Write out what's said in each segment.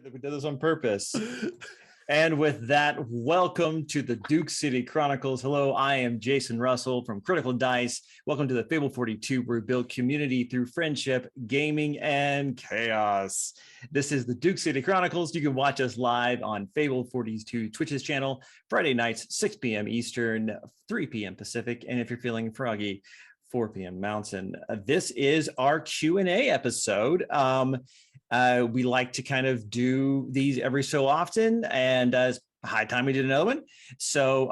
That we did this on purpose. And with that, welcome to the Duke City Chronicles. Hello, I am Jason Russell from Critical Dice. Welcome to the Fable 42, where we build community through friendship, gaming, and chaos. This is the Duke City Chronicles. You can watch us live on Fable 42 Twitch's channel, Friday nights, 6 p.m. Eastern, 3 p.m. Pacific. And if you're feeling froggy, 4 p.m. Mountain. This is our Q&A episode. We like to kind of do these every so often, and it's high time we did another one. So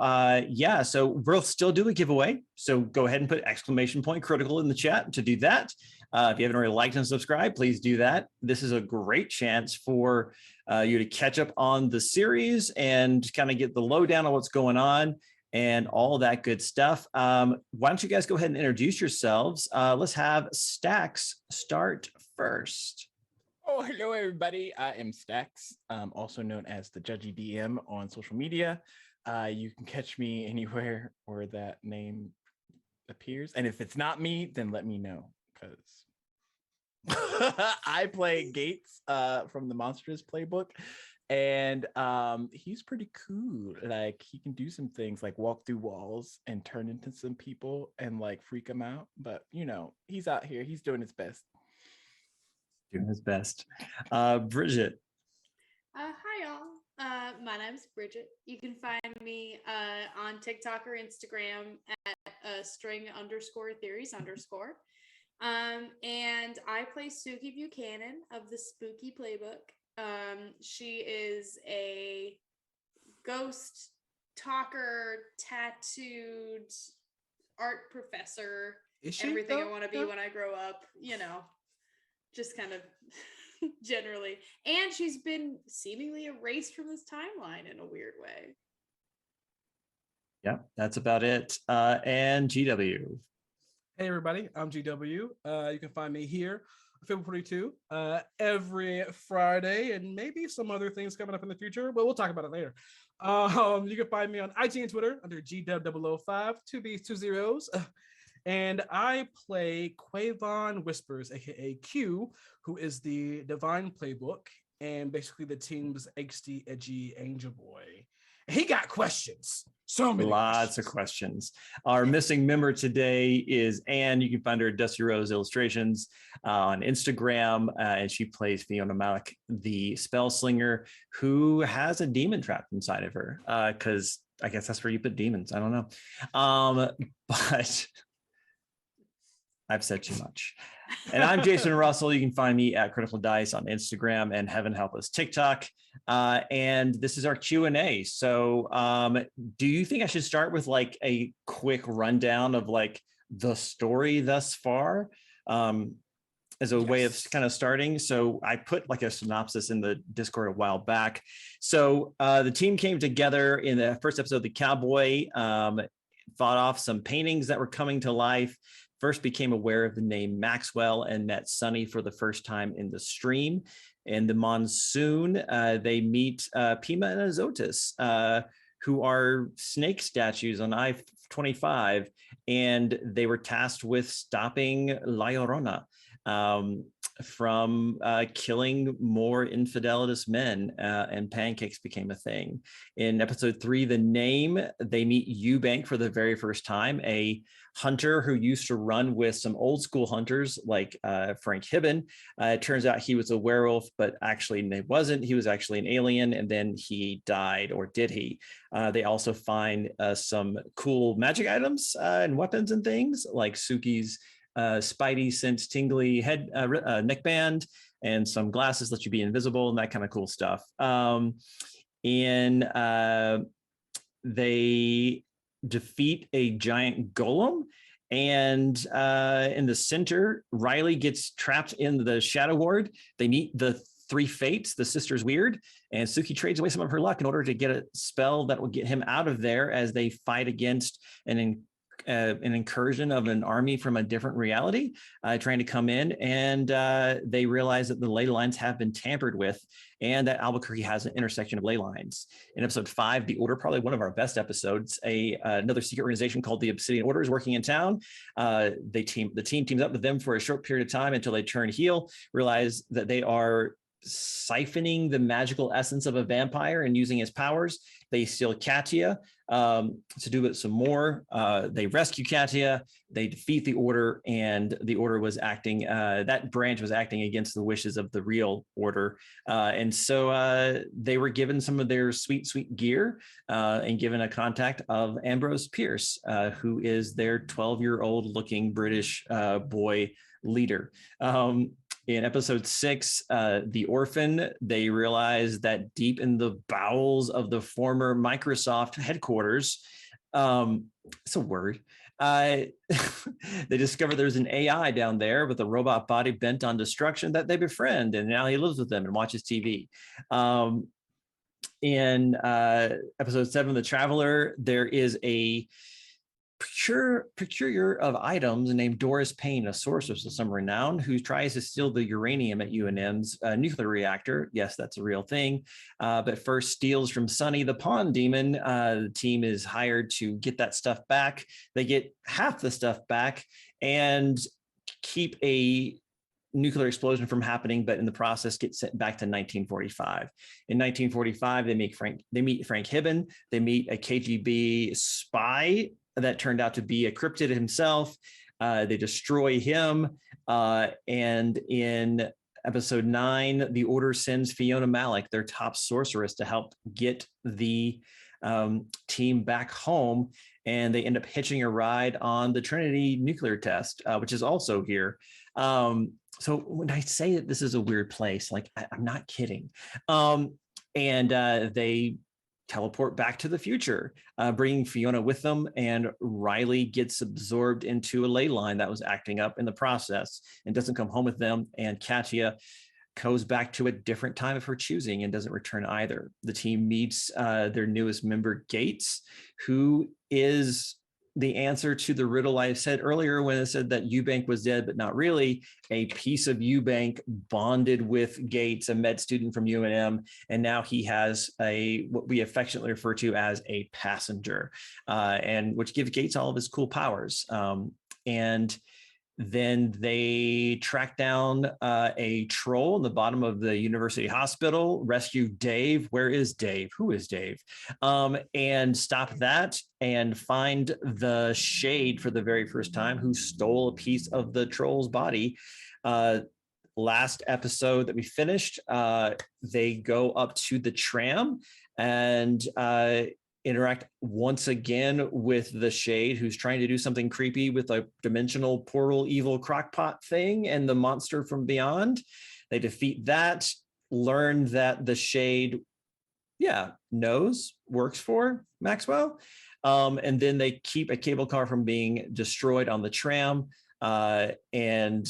so we'll still do a giveaway. So go ahead and put exclamation point critical in the chat to do that. If you haven't already liked and subscribed, please do that. This is a great chance for you to catch up on the series and kind of get the lowdown on what's going on and all that good stuff. Why don't you guys go ahead and introduce yourselves? Let's have Stacks start first. Oh, hello, everybody. I am Stacks, also known as the Judgy DM on social media. You can catch me anywhere where that name appears. And if it's not me, then let me know, because I play Gates from the Monsters playbook. And he's pretty cool. Like, he can do some things like walk through walls and turn into some people and like freak them out. But, you know, he's out here. He's doing his best. Doing his best. Bridget. Hi, y'all. My name's Bridget. You can find me on TikTok or Instagram at string_theories_. And I play Suki Buchanan of the Spooky Playbook. She is a ghost talker, tattooed art professor. Is she everything I want to be when I grow up, you know, just kind of generally. And she's been seemingly erased from this timeline in a weird way. Yeah, that's about it. And GW. Hey, everybody. I'm GW. You can find me here, Fable 42, every Friday, and maybe some other things coming up in the future, but we'll talk about it later. You can find me on IG and Twitter under GW005, 2B's, 2 zeros. And I play Quavon Whispers, aka Q, who is the Divine Playbook and basically the team's angsty, edgy angel boy. And he got questions. So many Lots of questions. Our missing member today is Anne. You can find her at Dusty Rose Illustrations on Instagram, and she plays Fiona Malik, the spell slinger, who has a demon trapped inside of her. Because I guess that's where you put demons. I don't know. But I've said too much. And I'm Jason Russell. You can find me at Critical Dice on Instagram and Heaven Help Us TikTok. And this is our Q&A. So do you think I should start with like a quick rundown of like the story thus far as a way of kind of starting? So I put like a synopsis in the Discord a while back. So the team came together in the first episode of The Cowboy, fought off some paintings that were coming to life. First became aware of the name Maxwell and met Sunny for the first time in the stream. In the monsoon, they meet Pima and Azotus, who are snake statues on I-25, and they were tasked with stopping La Llorona from killing more infidelitous men, and pancakes became a thing. In episode 3, The Name, they meet Eubank for the very first time, a hunter who used to run with some old school hunters like Frank Hibben. It turns out he was a werewolf, but actually he wasn't. He was actually an alien, and then he died, or did he? They also find some cool magic items and weapons and things like Suki's Spidey sense tingly head neckband, and some glasses let you be invisible and that kind of cool stuff. They defeat a giant golem, and in the center, Riley gets trapped in the Shadow Ward. They meet the 3 Fates, the Sisters Weird, and Suki trades away some of her luck in order to get a spell that will get him out of there as they fight against an incursion of an army from a different reality trying to come in, and they realize that the ley lines have been tampered with and that Albuquerque has an intersection of ley lines. In episode 5, The Order, probably one of our best episodes, another secret organization called the Obsidian Order is working in town. The team teams up with them for a short period of time until they turn heel, realize that they are siphoning the magical essence of a vampire and using his powers. They steal Katia to do it some more. They rescue Katia. They defeat the Order, and the Order was acting, that branch was acting against the wishes of the real Order. And so they were given some of their sweet, sweet gear and given a contact of Ambrose Pierce, who is their 12-year-old looking British boy leader. In episode 6, The Orphan, they realize that deep in the bowels of the former Microsoft headquarters, it's a word, they discover there's an AI down there with a robot body bent on destruction that they befriend, and now he lives with them and watches TV. In episode 7, The Traveler, there is a procurer of items named Doris Payne, a sorceress of some renown, who tries to steal the uranium at UNM's nuclear reactor. Yes, that's a real thing. But first steals from Sunny, the pawn demon. The team is hired to get that stuff back. They get half the stuff back and keep a nuclear explosion from happening, but in the process get sent back to 1945. In 1945, they meet Frank Hibben. They meet a KGB spy that turned out to be a cryptid himself. They destroy him. And in episode 9, the Order sends Fiona Malik, their top sorceress, to help get the team back home. And they end up hitching a ride on the Trinity nuclear test, which is also here. So when I say that this is a weird place, like I'm not kidding. And they teleport back to the future, bringing Fiona with them, and Riley gets absorbed into a ley line that was acting up in the process and doesn't come home with them, and Katia goes back to a different time of her choosing and doesn't return either. The team meets their newest member, Gates, who is the answer to the riddle I said earlier when I said that Eubank was dead, but not really. A piece of Eubank bonded with Gates, a med student from UNM, and now he has what we affectionately refer to as a passenger, and which gives Gates all of his cool powers. And then they track down a troll in the bottom of the university hospital, rescue Dave. Where is Dave? Who is Dave? And stop that and find the Shade for the very first time, who stole a piece of the troll's body. Last episode that we finished, they go up to the tram and interact once again with the Shade, who's trying to do something creepy with a dimensional portal evil crockpot thing and the monster from beyond. They defeat that, learn that the Shade, works for Maxwell. And then they keep a cable car from being destroyed on the tram, and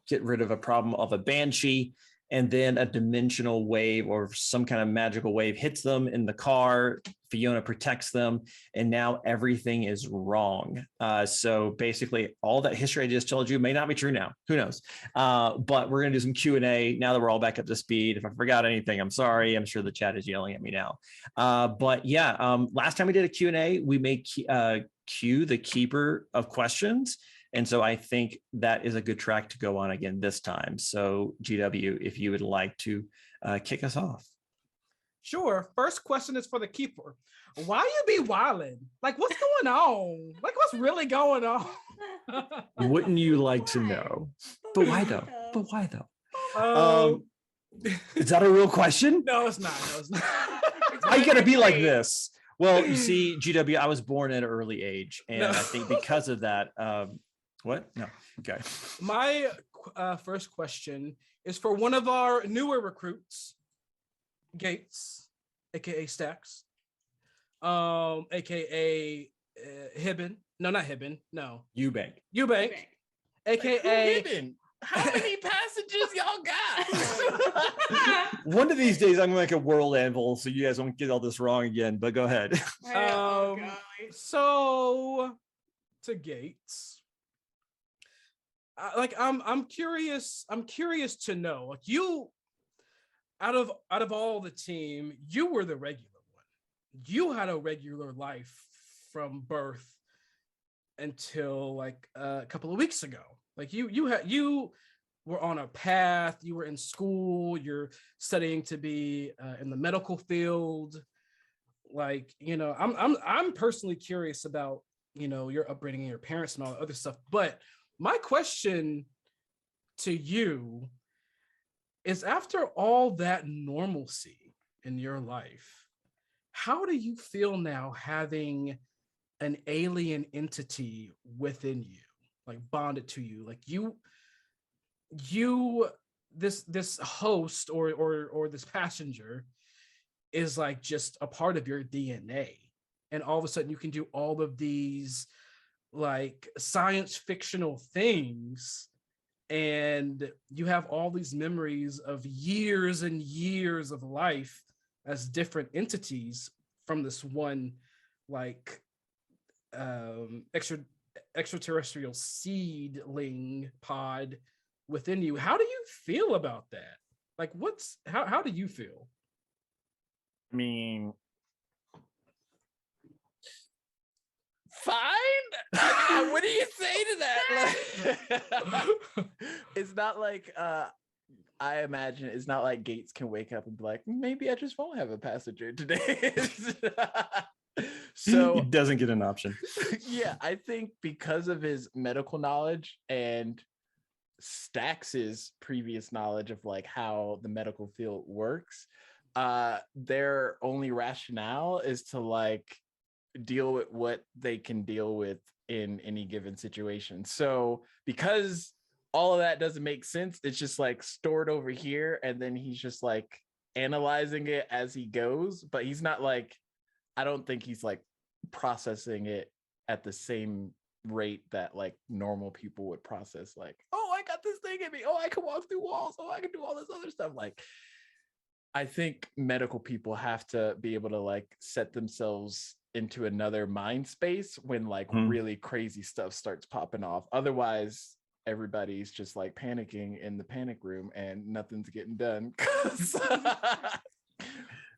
get rid of a problem of a banshee. And then a dimensional wave or some kind of magical wave hits them in the car. Fiona protects them, and now everything is wrong. So basically, all that history I just told you may not be true now. Who knows? But we're going to do some Q&A now that we're all back up to speed. If I forgot anything, I'm sorry. I'm sure the chat is yelling at me now. But yeah, last time we did a Q&A, we made Q the keeper of questions. And so I think that is a good track to go on again this time. So GW, if you would like to kick us off. Sure. First question is for the keeper. Why you be wildin'? Like, what's going on? Like, what's really going on? Wouldn't you like to know? But why though? Is that a real question? No, it's not. No, it's not. Why you gotta be like this? Well, you see, GW, I was born at an early age, and I think because of that, what? No. Okay. My first question is for one of our newer recruits, Gates, aka Stacks, aka Hibben. No, not Hibben. No. Eubank, aka Hibben. How many passengers y'all got? One of these days, I'm gonna make a world anvil, so you guys won't get all this wrong again. But go ahead. So to Gates. I'm curious to know, like, you out of all the team, you were the regular one. You had a regular life from birth until like a couple of weeks ago. Like you were on a path, you were in school, you're studying to be in the medical field. Like, you know, I'm personally curious about, you know, your upbringing, your parents and all that other stuff. But my question to you is, after all that normalcy in your life, how do you feel now having an alien entity within you, like bonded to you? Like this host or this passenger is like just a part of your DNA. And all of a sudden you can do all of these like science fictional things, and you have all these memories of years and years of life as different entities from this one like extraterrestrial seedling pod within you. How do you feel about that? Like, how do you feel? I mean, fine. What do you say to that? Like, it's not like I imagine it's not like Gates can wake up and be like, maybe I just won't have a passenger today. So he doesn't get an option. Yeah, I think because of his medical knowledge and Stax's previous knowledge of like how the medical field works, their only rationale is to like deal with what they can deal with in any given situation. So because all of that doesn't make sense, it's just like stored over here, and then he's just like analyzing it as he goes, but he's not like, I don't think he's like processing it at the same rate that like normal people would process, like, oh, I got this thing in me, oh, I can walk through walls, oh, I can do all this other stuff. Like, I think medical people have to be able to like set themselves into another mind space when like really crazy stuff starts popping off. Otherwise, everybody's just like panicking in the panic room and nothing's getting done.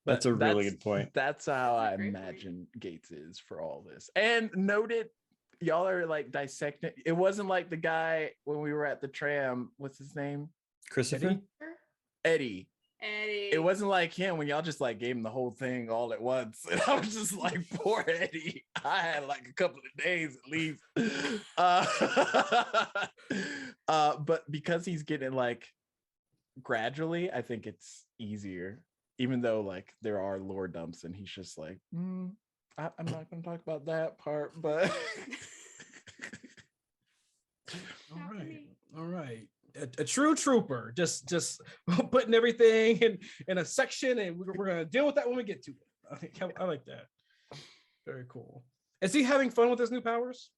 That's a really good point. That's how I imagine Gates is for all this. And noted, y'all are like dissecting. It wasn't like the guy when we were at the tram. What's his name? Christopher? Eddie. Eddie. It wasn't like him when y'all just like gave him the whole thing all at once. And I was just like, poor Eddie. I had like a couple of days at least. But because he's getting like gradually, I think it's easier. Even though like there are lore dumps and he's just like, I'm not going to talk about that part, but all right. A true trooper, just putting everything in a section, and we're going to deal with that when we get to it. I like that. Very cool. Is he having fun with his new powers?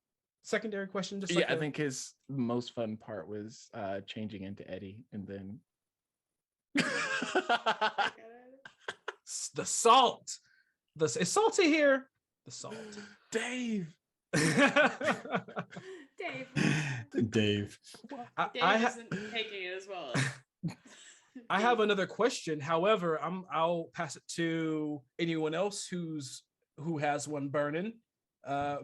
Secondary question. Just yeah, I think his most fun part was changing into Eddie, and then the salt. It's salty here. The salt. Dave. Dave I isn't taking it as well as I have another question. However, I'll pass it to anyone else who has one burning.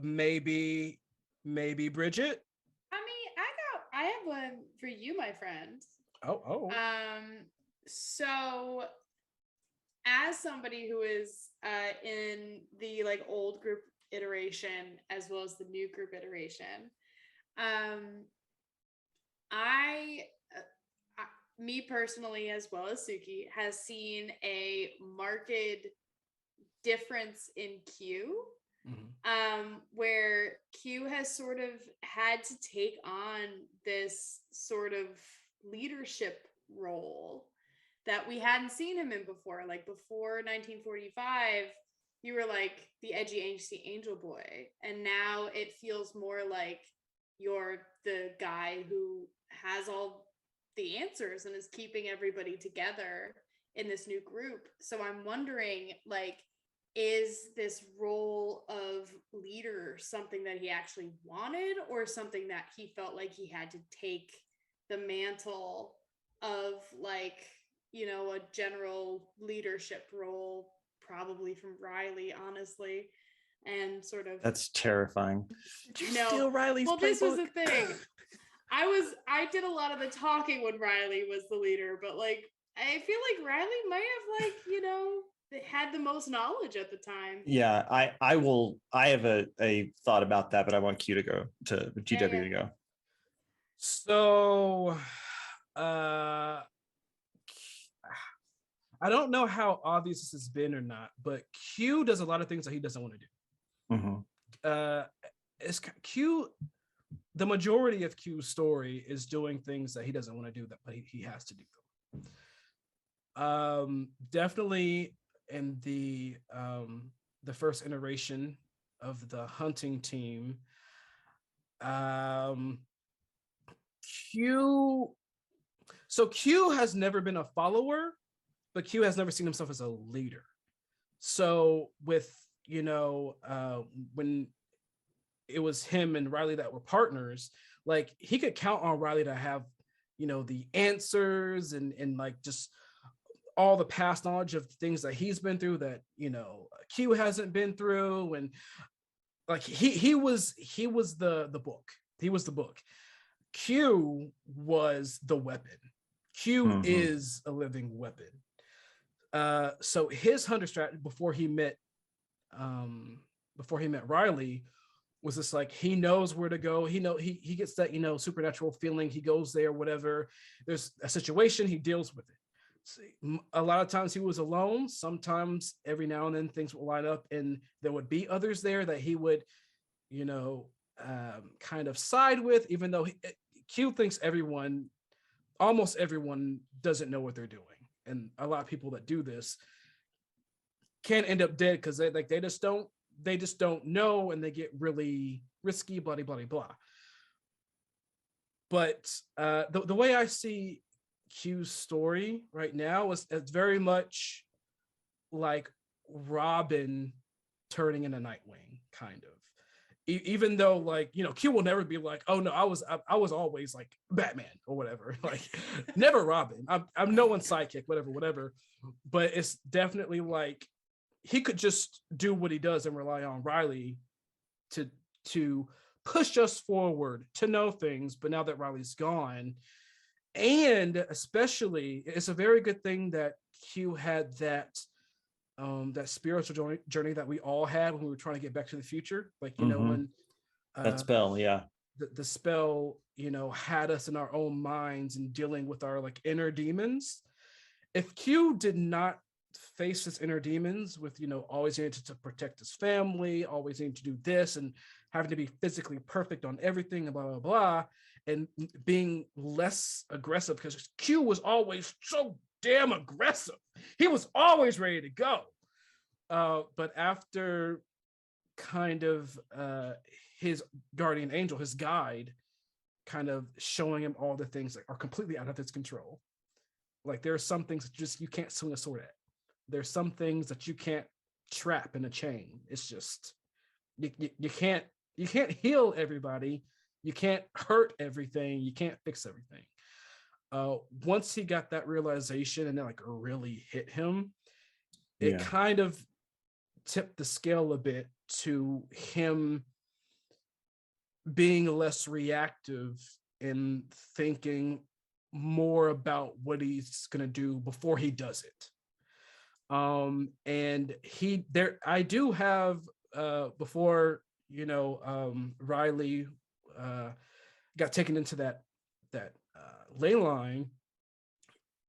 Maybe Bridget. I have one for you, my friend. Oh. So as somebody who is in the like old group iteration as well as the new group iteration, me personally, as well as Suki, has seen a marked difference in Q, where Q has sort of had to take on this sort of leadership role that we hadn't seen him in before. Like before 1945, you were like the edgy, angsty angel boy, and now it feels more like you're the guy who has all the answers and is keeping everybody together in this new group. So I'm wondering, like, is this role of leader something that he actually wanted, or something that he felt like he had to take the mantle of, like, you know, a general leadership role, probably from Riley, honestly, and sort of. That's terrifying. Did you steal Riley's Well, playbook? this was the thing. I did a lot of the talking when Riley was the leader, but like I feel like Riley might have like, had the most knowledge at the time. Yeah, I have a thought about that, but I want Q to go to GW to go. So I don't know how obvious this has been or not, but Q does a lot of things that he doesn't want to do. Mm-hmm. It's Q. The majority of Q's story is doing things that he doesn't want to do, but he has to do them. Definitely in the first iteration of the hunting team, Q. So Q has never been a follower, but Q has never seen himself as a leader. So with when it was him and Riley that were partners, like he could count on Riley to have the answers and like just all the past knowledge of things that he's been through that Q hasn't been through, and like he was the book. He was the book. Q was the weapon. Q is a living weapon. So his hunter strategy before he met Riley was just like he knows where to go. He gets that supernatural feeling. He goes there, whatever. There's a situation, he deals with it. A lot of times he was alone. Sometimes every now and then things would line up and there would be others there that he would kind of side with, even though Q thinks almost everyone doesn't know what they're doing, and a lot of people that do this can end up dead because they just don't know, and they get really risky, blah blah blah blah. But the way I see Q's story right now is it's very much like Robin turning into Nightwing, kind of. Even though like Q will never be like, oh no, I was always like Batman or whatever, like never Robin. I'm no one's sidekick, whatever. But it's definitely like he could just do what he does and rely on Riley to push us forward to know things. But now that Riley's gone, and especially it's a very good thing that Q had that spiritual journey that we all had when we were trying to get back to the future, like when that spell, the spell had us in our own minds and dealing with our like inner demons. If Q did not face his inner demons with always needing to protect his family, always needing to do this and having to be physically perfect on everything and blah blah blah, and being less aggressive, because Q was always so damn aggressive. He was always ready to go. But after kind of his guardian angel, his guide, kind of showing him all the things that are completely out of his control. Like there are some things that just you can't swing a sword at. There's some things that you can't trap in a chain. It's just you can't heal everybody. You can't hurt everything. You can't fix everything. Once he got that realization and it like really hit him, it kind of tipped the scale a bit to him being less reactive and thinking more about what he's going to do before he does it. And I do have before Riley got taken into that ley line,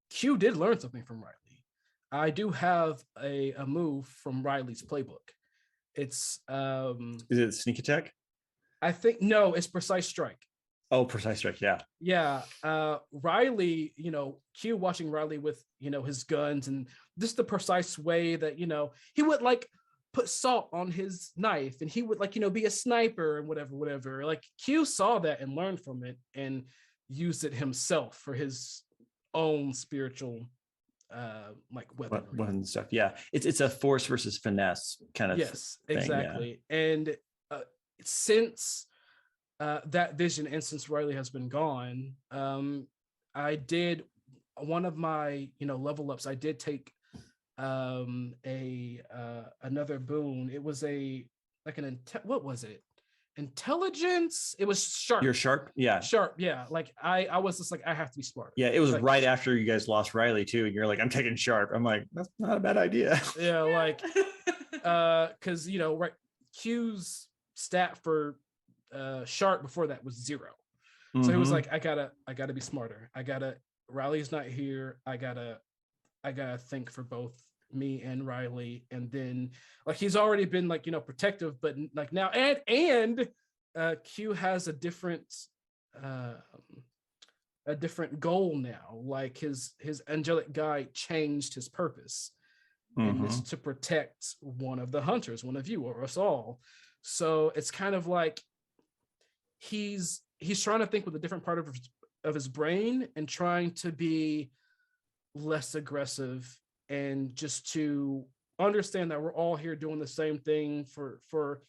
Q did learn something from Riley. I do have a move from Riley's playbook. It's is it sneak attack? I think no, it's precise strike. Oh, precise strike, yeah. Yeah. Riley, Q watching Riley with his guns and just the precise way that he would like put salt on his knife, and he would like be a sniper and whatever. Like Q saw that and learned from it and used it himself for his own spiritual like weapon stuff. Yeah, it's a force versus finesse kind of thing, exactly. Yeah. And since that vision, and since Riley has been gone, I did one of my level ups. I did take another boon. It was what was it? intelligence. It was sharp. You're sharp. Yeah. Sharp. Yeah. Like I was just like, I have to be smart. Yeah. It was like, right after you guys lost Riley too. And you're like, I'm taking sharp. I'm like, that's not a bad idea. Yeah. Like, cause right. Q's stat for sharp before that was 0. So he was like, I gotta be smarter. Riley's not here. I gotta think for both me and Riley. And then like he's already been like protective, but like now and Q has a different goal now. Like his angelic guide changed his purpose, and it's to protect one of the hunters, one of you or us all. So it's kind of like he's trying to think with a different part of his brain and trying to be less aggressive, and just to understand that we're all here doing the same thing for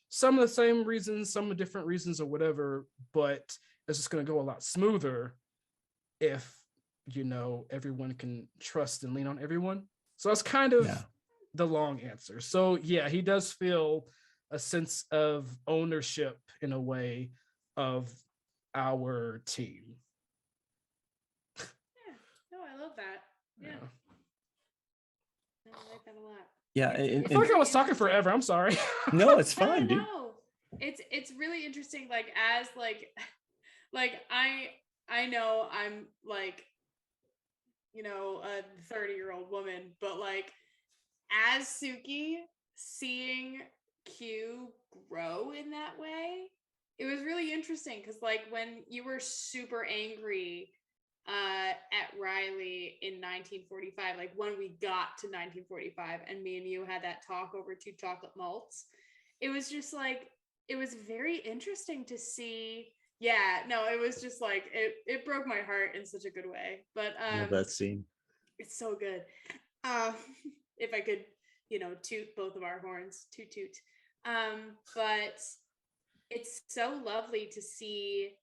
some of the same reasons, some of the different reasons or whatever, but it's just going to go a lot smoother if everyone can trust and lean on everyone. So that's kind of the long answer. So yeah, he does feel a sense of ownership in a way of our team. Yeah, no, I love that. Yeah. I like that a lot. Yeah. I feel like I was talking forever. I'm sorry. No, it's fine, dude. No, it's really interesting. Like as like I know I'm like a 30-year-old woman, but like as Suki, seeing Q grow in that way, it was really interesting because like when you were super angry at Riley in 1945, like when we got to 1945 and me and you had that talk over 2 chocolate malts, it was just like, it was very interesting to see. Yeah, no, it was just like, it broke my heart in such a good way. But I love that scene. It's so good. If I could, toot both of our horns, toot toot. But it's so lovely to see,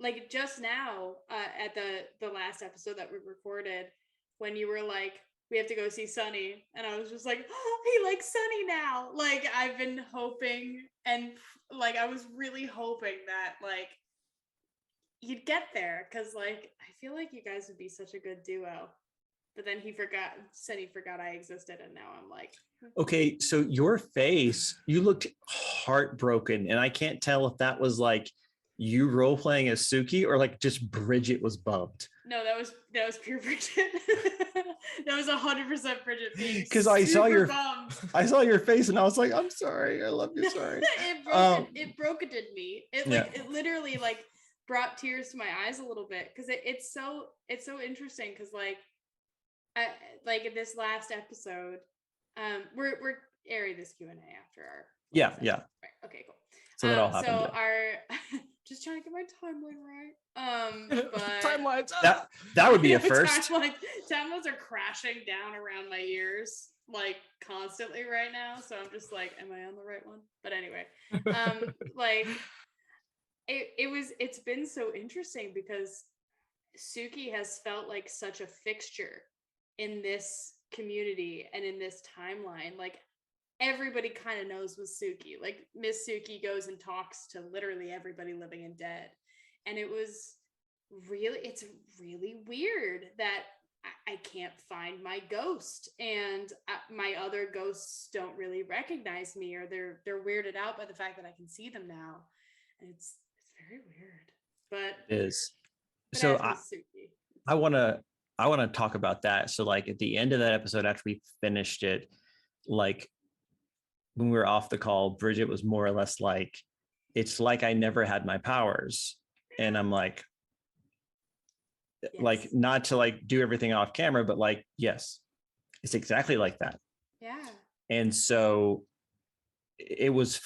like just now at the last episode that we recorded, when you were like, we have to go see Sunny, and I was just like, oh, he likes Sunny now. Like I've been hoping, and like I was really hoping that like you'd get there, because like I feel like you guys would be such a good duo. But then Sunny forgot I existed, and now I'm like, okay, so your face, you looked heartbroken, and I can't tell if that was like you role playing as Suki or like just Bridget was bummed. No, that was pure Bridget. That was 100% Bridget. Because I saw your face, and I was like, I'm sorry, I love you, sorry. It broketed me. It literally like brought tears to my eyes a little bit, because it's so interesting, because like in this last episode, we're airing this Q&A after our yeah. Right. Okay, cool. So that all happened. So just trying to get my timeline right. But Timelines. That would be a first. Timelines are crashing down around my ears like constantly right now. So I'm just like, am I on the right one? But anyway, like it's been so interesting, because Suki has felt like such a fixture in this community and in this timeline. Like everybody kind of knows with Suki. Like Miss Suki goes and talks to literally everybody living and dead. And it's really weird that I can't find my ghost, and my other ghosts don't really recognize me, or they're weirded out by the fact that I can see them now. And it's very weird. But it is. So I want to talk about that. So like at the end of that episode, after we finished it, like when we were off the call, Bridget was more or less like, it's like I never had my powers. And I'm like, yes. Like not to like do everything off camera, but like, yes, it's exactly like that. Yeah. And so it was,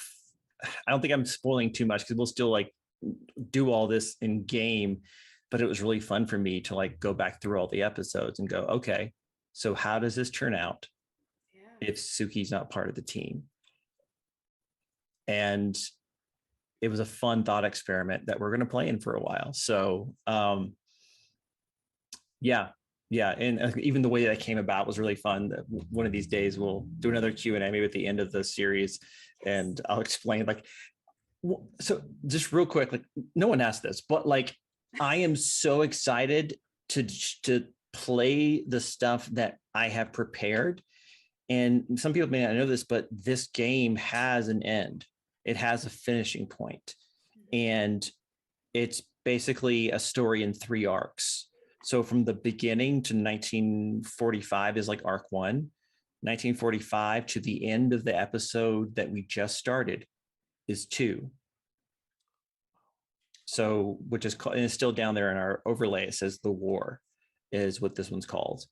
I don't think I'm spoiling too much, because we'll still like do all this in game, but it was really fun for me to like go back through all the episodes and go, okay, so how does this turn out if Suki's not part of the team? And it was a fun thought experiment that we're going to play in for a while. So yeah. And even the way that came about was really fun. One of these days we'll do another Q&A, maybe at the end of the series, and I'll explain like So just real quick, like no one asked this, but like I am so excited to play the stuff that I have prepared. And some people may not know this, but this game has an end. It has a finishing point. And it's basically a story in 3 arcs. So from the beginning to 1945 is like arc 1. 1945 to the end of the episode that we just started is 2. So, which is called, and it's still down there in our overlay. It says The War is what this one's called.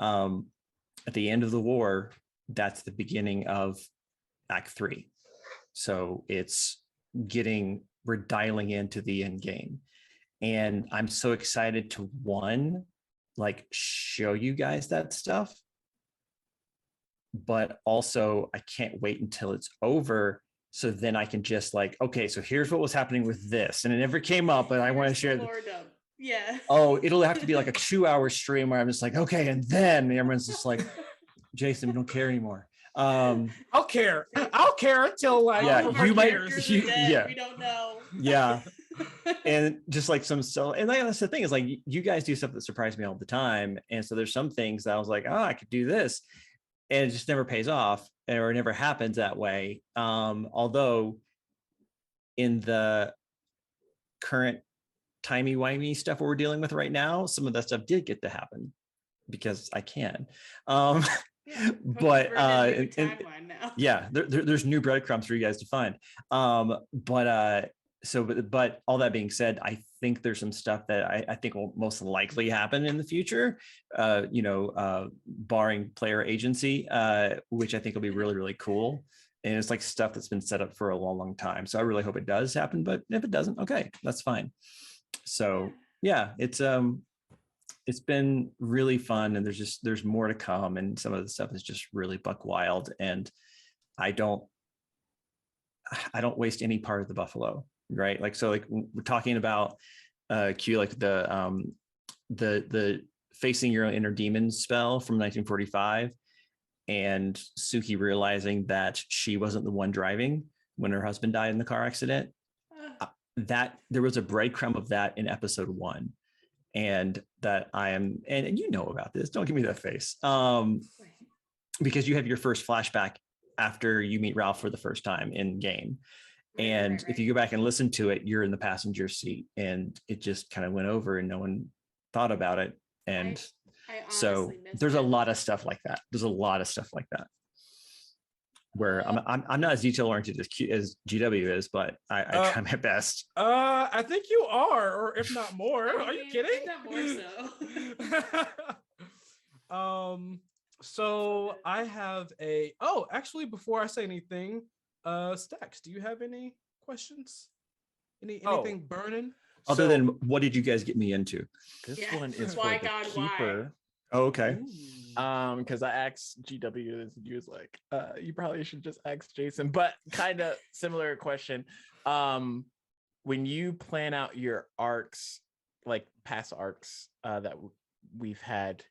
At the end of the war, that's the beginning of Act 3. So we're dialing into the end game. And I'm so excited to like show you guys that stuff. But also I can't wait until it's over. So then I can just like, okay, so here's what was happening with this. And it never came up, but I want to share. Yeah. Oh, it'll have to be like a 2-hour stream where I'm just like, okay. And then everyone's just like, Jason, we don't care anymore. I'll care until like, yeah, you might, yeah, we don't know. Yeah. And just like and like, that's the thing is like, you guys do stuff that surprise me all the time. And so there's some things that I was like, oh, I could do this. And it just never pays off or it never happens that way. Although in the current timey-wimey stuff we're dealing with right now, some of that stuff did get to happen because I can. Yeah, but yeah, there's new breadcrumbs for you guys to find. But all that being said, I think there's some stuff that I think will most likely happen in the future, barring player agency, which I think will be really, really cool. And it's like stuff that's been set up for a long, long time. So I really hope it does happen, but if it doesn't, okay, that's fine. So yeah, it's been really fun, and there's more to come, and some of the stuff is just really buck wild, and I don't waste any part of the buffalo, right? Like, so like we're talking about Q, like the facing your own inner demons spell from 1945, and Suki realizing that she wasn't the one driving when her husband died in the car accident. That there was a breadcrumb of that in episode 1. And that I am, and you know about this, don't give me that face. Because you have your first flashback after you meet Ralph for the first time in game. And right. If you go back and listen to it, you're in the passenger seat, and it just kind of went over and no one thought about it. And so there's a lot of stuff like that. Where I'm not as detail oriented as GW is, but I try my best. I think you are, or if not more. Are you kidding? More so. So I have actually, before I say anything, Stacks, do you have any questions? Anything burning? Other than what did you guys get me into? This one is why for the God, keeper. why? Oh, okay. Because I asked GW this, and he was like, you probably should just ask Jason, but kind of similar question. When you plan out your arcs, like past arcs that we've had,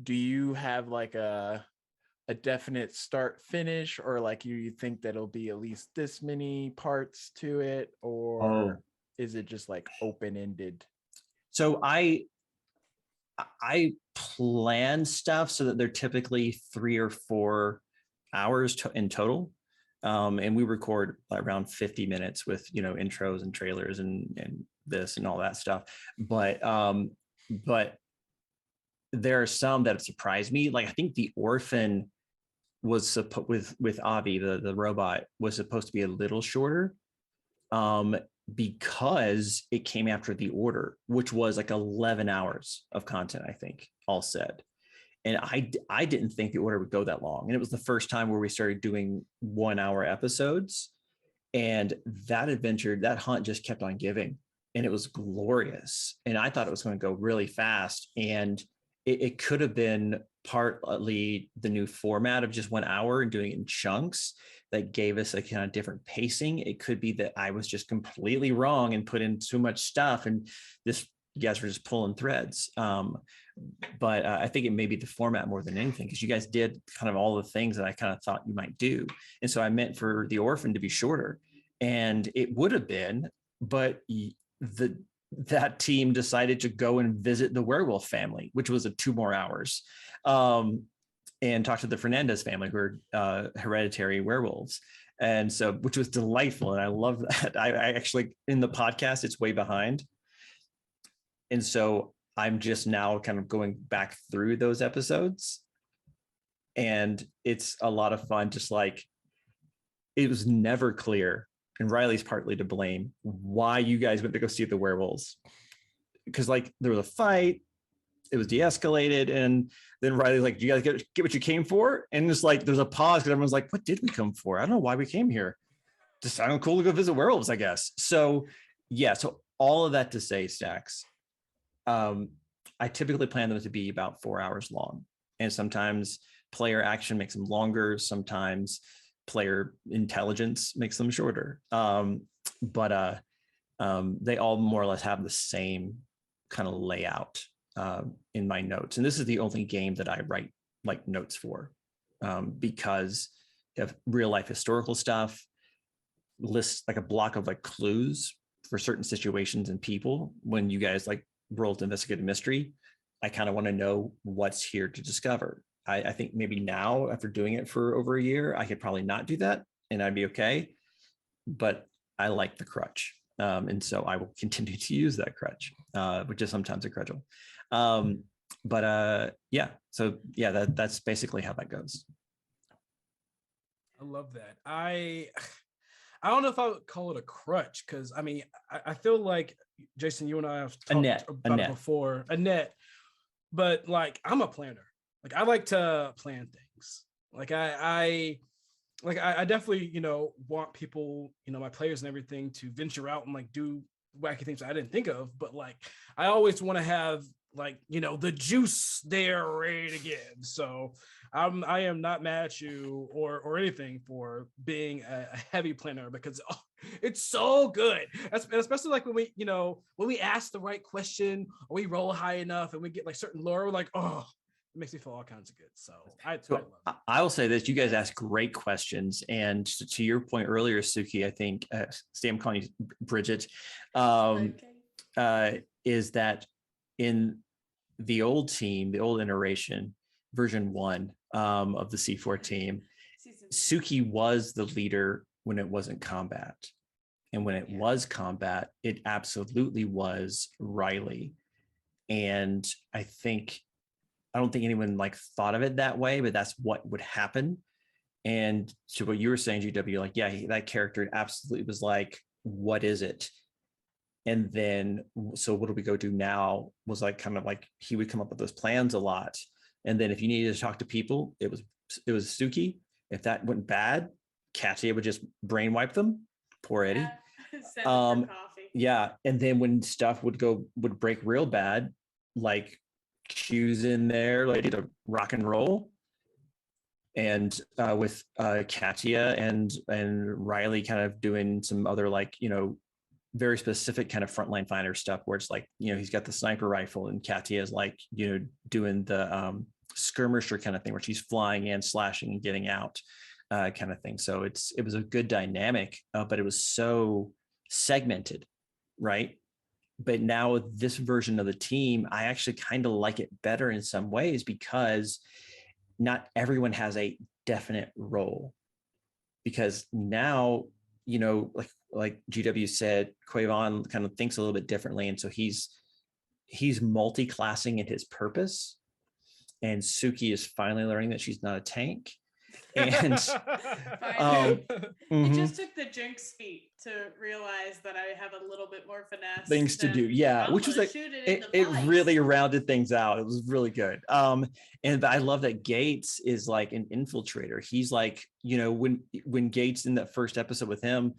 do you have like a definite start finish, or like you think that it'll be at least this many parts to it, or is it just like open-ended? So I plan stuff so that they're typically 3 or 4 hours in total. And we record around 50 minutes with, intros and trailers and this and all that stuff. But there are some that have surprised me. Like I think the orphan was with Avi, the robot, was supposed to be a little shorter. Because it came after the order, which was like 11 hours of content, I think, all said. And I didn't think the order would go that long. And it was the first time where we started doing 1-hour episodes. And that hunt just kept on giving. And it was glorious. And I thought it was going to go really fast. And it could have been partly the new format of just 1 hour and doing it in chunks that gave us a kind of different pacing. It could be that I was just completely wrong and put in too much stuff, and you guys were just pulling threads. But I think it may be the format more than anything, because you guys did kind of all the things that I kind of thought you might do. And so I meant for the orphan to be shorter. and it would have been, but that team decided to go and visit the werewolf family, which was 2 more hours, and talk to the Fernandez family, who are hereditary werewolves. And so, which was delightful. And I love that. I actually, in the podcast, it's way behind. And so I'm just now kind of going back through those episodes. And it's a lot of fun. Just like, it was never clear, and Riley's partly to blame, why you guys went to go see the werewolves. Because like there was a fight, it was de-escalated, and then Riley's like, "Do you guys get what you came for?" And it's like there's a pause because everyone's like, "What did we come for? I don't know why we came here. Just sounded cool to go visit werewolves, I guess." So yeah, so all of that to say, Stacks, I typically plan them to be about 4 hours long, and sometimes player action makes them longer, sometimes player intelligence makes them shorter, but they all more or less have the same kind of layout in my notes. And this is the only game that I write like notes for, because of real life historical stuff, lists like a block of like clues for certain situations and people. When you guys like roll to investigate a mystery, I kind of want to know what's here to discover. I think maybe now, after doing it for over a year, I could probably not do that and I'd be okay. But I like the crutch. And so I will continue to use that crutch, which is sometimes a cudgel. Yeah, so yeah, that's basically how that goes. I love that. I don't know if I would call it a crutch, because I mean, I feel like, Jason, you and I have talked about it before, a net, but like I'm a planner. Like I like to plan things. Like I definitely, want people, my players and everything, to venture out and like do wacky things I didn't think of. But like I always want to have like, the juice there ready to give. So I am not mad at you or anything for being a heavy planner, because it's so good. Especially like when we ask the right question, or we roll high enough and we get like certain lore, we're like, oh, it makes me feel all kinds of good. So I love it. I will say that you guys ask great questions, and to your point earlier, Suki, I think I'm calling you Bridget, is that in the old team, the old iteration, version 1 of the C4 team, Suki was the leader when it wasn't combat, and when it was combat, it absolutely was Riley. And I don't think anyone like thought of it that way, but that's what would happen. And to what you were saying, GW, like, yeah, that character absolutely was like, what is it? And then, so what do we go do now? Was like kind of like he would come up with those plans a lot. And then if you needed to talk to people, it was Suki. If that went bad, Katia would just brain wipe them. Poor Eddie. Send them for coffee. Yeah. And then when stuff would break real bad, like Q's in there, like to rock and roll. And with Katia and Riley kind of doing some other like, very specific kind of frontline finder stuff, where it's like, he's got the sniper rifle, and Katia is like, doing the skirmisher kind of thing, where she's flying in, slashing and getting out kind of thing. So it was a good dynamic, but it was so segmented, right? But now with this version of the team, I actually kind of like it better in some ways, because not everyone has a definite role. Because now, like GW said, Quavon kind of thinks a little bit differently. And so he's multi-classing in his purpose. And Suki is finally learning that she's not a tank. And it just took the Jinx feat to realize that I have a little bit more finesse things to do, which was like it really rounded things out. It was really good. And I love that Gates is like an infiltrator. He's like, when Gates in that first episode with him,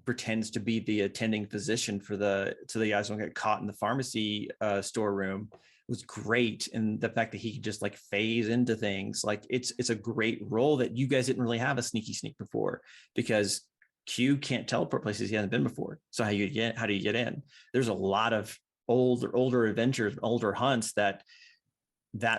pretends to be the attending physician so the guys don't get caught in the pharmacy storeroom, was great. And the fact that he could just like phase into things, like it's a great role that you guys didn't really have a sneak before, because Q can't teleport places he hasn't been before. So how do you get in? There's a lot of older adventures, older hunts that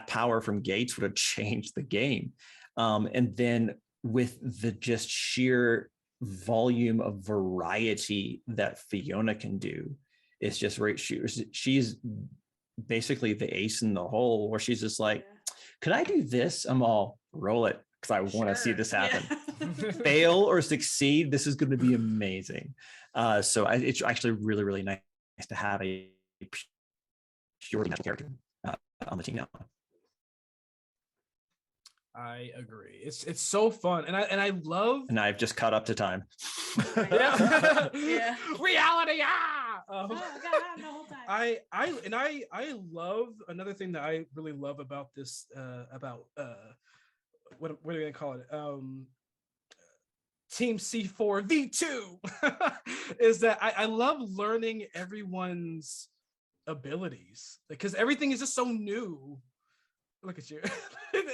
power from Gates would have changed the game. And then with the just sheer volume of variety that Fiona can do is just right. She's basically the ace in the hole, where she's just like, could I do this? I'm all, roll it, because I want to see this happen. Yeah. Fail or succeed, this is going to be amazing. So it's actually really, really nice to have a purely natural character on the team now. I agree. It's so fun, and I love. And I've just caught up to time. Yeah. Reality. Oh, God, the whole time. I love another thing that I really love about this what are we gonna call it? Team C4 V2 is that I love learning everyone's abilities, because everything is just so new. Look at you. I'm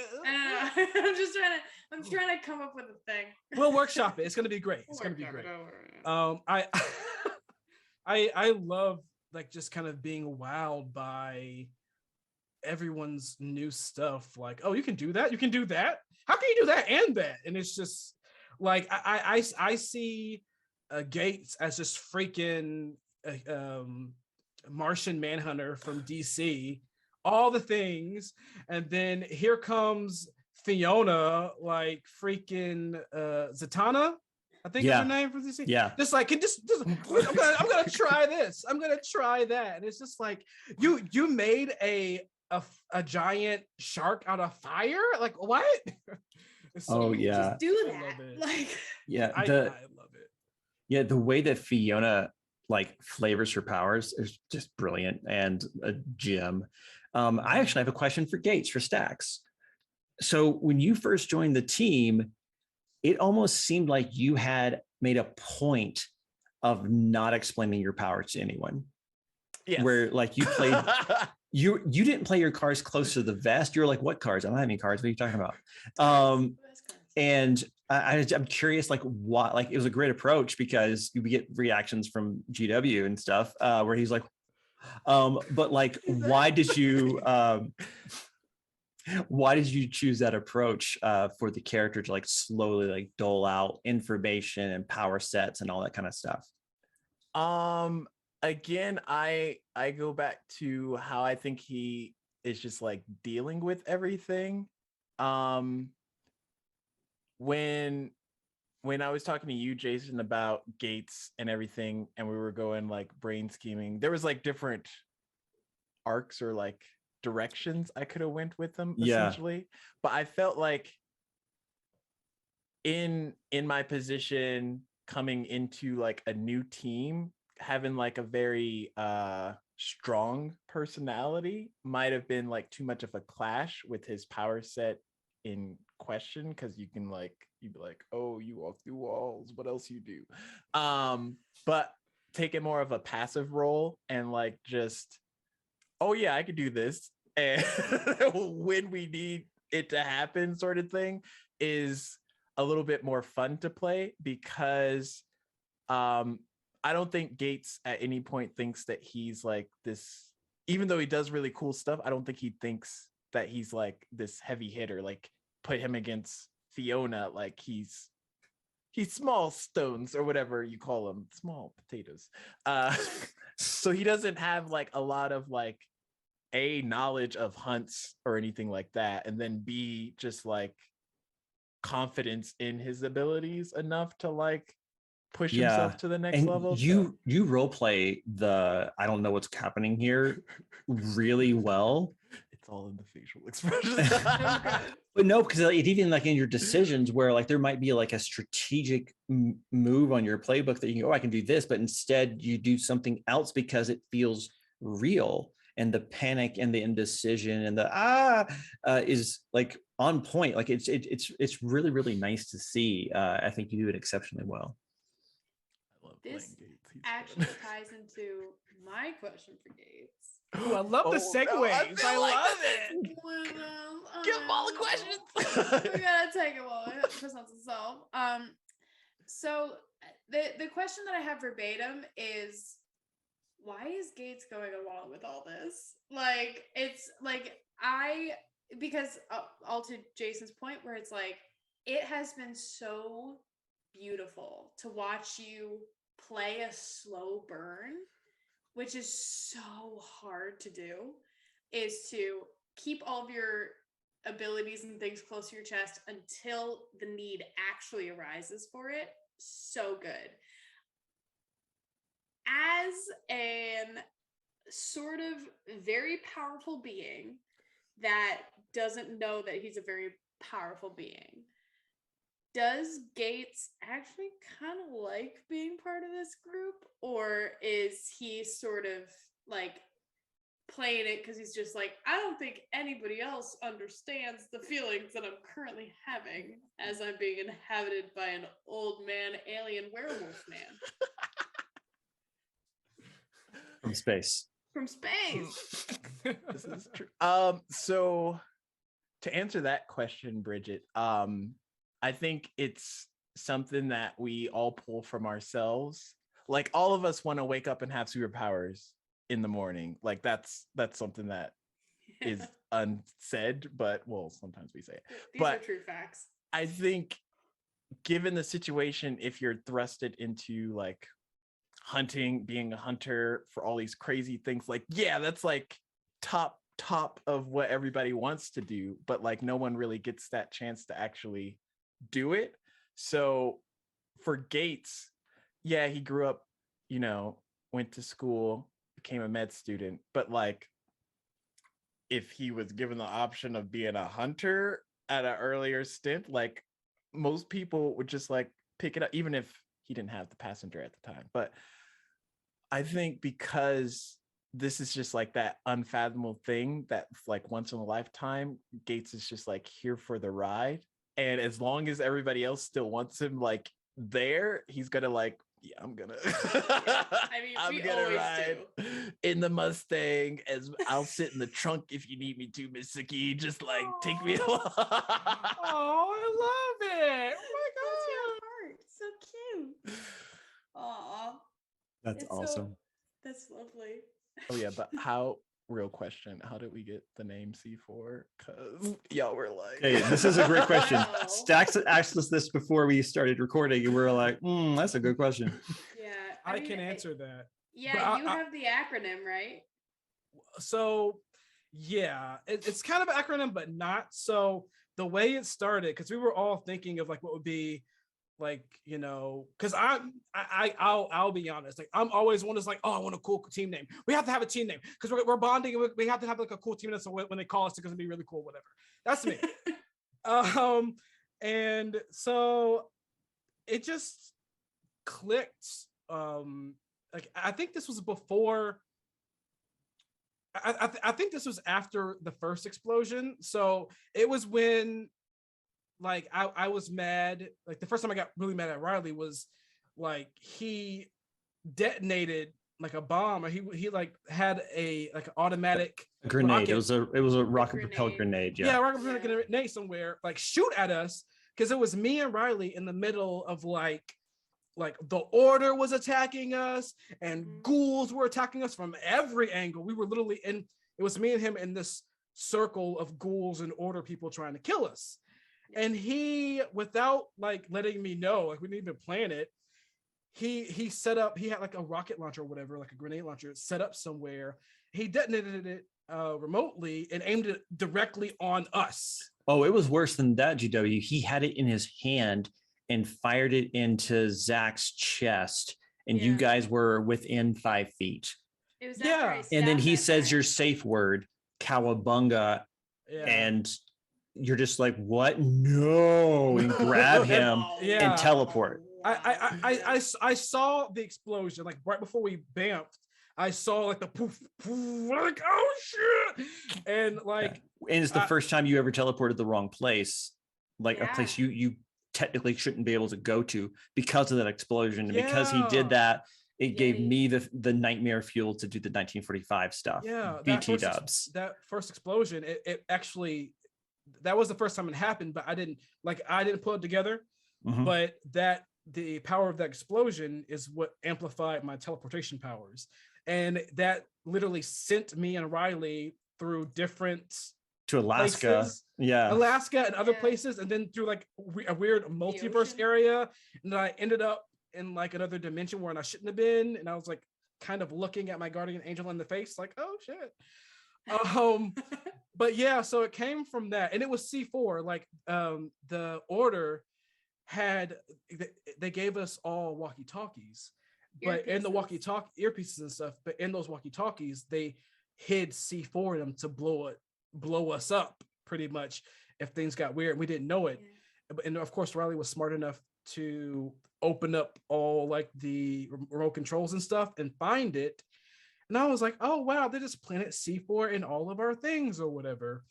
trying to come up with a thing. We'll workshop it. It's gonna be great. It's gonna be great. I love like just kind of being wowed by everyone's new stuff. Like, oh, you can do that. You can do that. How can you do that and that? And it's just like I see Gates as just freaking Martian Manhunter from DC, all the things, and then here comes Fiona, like freaking Zatanna, I think is her name from DC. Yeah, just like I'm gonna try this. I'm gonna try that, and it's just like you made a giant shark out of fire. Like what? Just do that. Like I love it. Yeah, the way that Fiona like flavors her powers is just brilliant and a gem. I actually have a question for Gates, for Stacks. So when you first joined the team, it almost seemed like you had made a point of not explaining your powers to anyone. Yes. Where like you played, you didn't play your cards close to the vest. You're like, what cards? I don't have any cards. What are you talking about? And I'm curious, like, what, like, it was a great approach, because you get reactions from GW and stuff where he's like, but like, why did you choose that approach for the character to like slowly like dole out information and power sets and all that kind of stuff? Again, I go back to how I think he is just like dealing with everything. When I was talking to you, Jason, about Gates and everything, and we were going like brain scheming, there was like different arcs or like directions I could have went with them essentially. But I felt like in my position coming into like a new team, having like a very strong personality might have been like too much of a clash with his power set in question, because you can like, you'd be like, oh, you walk through walls, what else you do? But take it more of a passive role and like just, oh yeah, I could do this, and when we need it to happen sort of thing is a little bit more fun to play, because I don't think Gates at any point thinks that he's like this, even though he does really cool stuff, I don't think he thinks that he's like this heavy hitter. Like put him against Fiona, like he's small stones or whatever you call them, small potatoes. So he doesn't have like a lot of like A, knowledge of hunts or anything like that, and then B, just like confidence in his abilities enough to like push himself to the next level. You role play the I don't know what's happening here really well. It's all in the facial expression. But no, because it even like in your decisions where like there might be like a strategic move on your playbook that you can, oh, I can do this, but instead you do something else because it feels real, and the panic and the indecision and the is like on point. Like it's really, really nice to see. I think you do it exceptionally well. This actually ties into my question for Gates. Ooh, I love the segues. No, I like love it. Give them all the questions. We gotta take a moment. It presents itself. So the question that I have verbatim is, why is Gates going along with all this? Like, it's like because all to Jason's point, where it's like, it has been so beautiful to watch you play a slow burn, which is so hard to do, is to keep all of your abilities and things close to your chest until the need actually arises for it. So good. As an sort of very powerful being that doesn't know that he's a very powerful being, does Gates actually kind of like being part of this group, or is he sort of like playing it because he's just like, I don't think anybody else understands the feelings that I'm currently having as I'm being inhabited by an old man, alien werewolf man From space. from space? This is true. So to answer that question, Bridget, I think it's something that we all pull from ourselves. Like all of us want to wake up and have superpowers in the morning. Like that's something that is unsaid, but well, sometimes we say it. These But are true facts. I think given the situation, if you're thrusted into like hunting, being a hunter for all these crazy things, like, yeah, that's like top of what everybody wants to do, but like no one really gets that chance to actually do it. So for Gates, yeah, he grew up, you know, went to school, became a med student, but like if he was given the option of being a hunter at an earlier stint, like most people would just like pick it up, even if he didn't have the passenger at the time. But I think because this is just like that unfathomable thing that's like once in a lifetime, Gates is just like here for the ride. And as long as everybody else still wants him like there, he's gonna like, yeah, I'm gonna I mean, I'm we gonna always ride do. in the Mustang, as I'll sit in the trunk if you need me to, Miss Suki. Just like take me along. Oh, I love it. Bless your Oh heart. So cute. Aw. That's It's so- awesome. That's lovely. Oh yeah, but how, real question, how did we get the name C4? Because y'all were like, Hey, this is a great question. Wow. Stax asked us this before we started recording, and we were like, that's a good question. Yeah. I mean, can answer that. Yeah, But you have the acronym, right? So yeah, it's kind of an acronym, but not. So the way it started, because we were all thinking of like what would be like, you know, because I'll be honest, like I'm always one that's like, oh, I want a cool team name. We have to have a team name because we're bonding, and we have to have like a cool team name, so when they call us, it's gonna be really cool, whatever. That's me. And so it just clicked. Like I think this was before. I think this was after the first explosion. So it was when, like, I was mad. Like the first time I got really mad at Riley was like he detonated like a bomb, or he like had a like an automatic Grenade. rocket. It was a rocket grenade. propelled grenade. Yeah, Yeah. rocket grenade somewhere, like shoot at us, because it was me and Riley in the middle of like the Order was attacking us, and ghouls were attacking us from every angle. We were literally in, it was me and him in this circle of ghouls and Order people trying to kill us. And he, without like letting me know, like we didn't even plan it, he set up, he had like a rocket launcher or whatever, like a grenade launcher set up somewhere. He detonated it remotely and aimed it directly on us. Oh, it was worse than that, GW. He had it in his hand and fired it into Zach's chest, and you Yeah. guys were within 5 feet. It was Yeah. after I And then stabbed he that says guy. your safe word, cowabunga, Yeah. and you're just like, what? No, and grab him Yeah. and teleport. I saw the explosion like right before we bamfed. I saw like the poof, poof, like oh shit, and like And it's the first time you ever teleported the wrong place, like a Yeah. place you technically shouldn't be able to go to because of that explosion. And because he Yeah. did that, it Yeah, gave he- me the nightmare fuel to do the 1945 stuff. yeah, BT dubs. that first explosion, it actually, that was the first time it happened, but I didn't put it together. Mhm. But that the power of that explosion is what amplified my teleportation powers, and that literally sent me and Riley through different to Alaska. places. Yeah. Alaska and other Yeah. places, and then through like a weird multiverse ocean. area, and then I ended up in like another dimension where I shouldn't have been, and I was like kind of looking at my guardian angel in the face, like, oh shit. But yeah, so it came from that, and it was C4. Like the order had they gave us all walkie-talkies, but in the walkie-talkie earpieces and stuff, but in those walkie-talkies they hid C4 in them to blow us up pretty much if things got weird. We didn't know it. Yeah. And of course Riley was smart enough to open up all like the remote controls and stuff and find it. And I was like, oh wow, they just planted C4 in all of our things or whatever.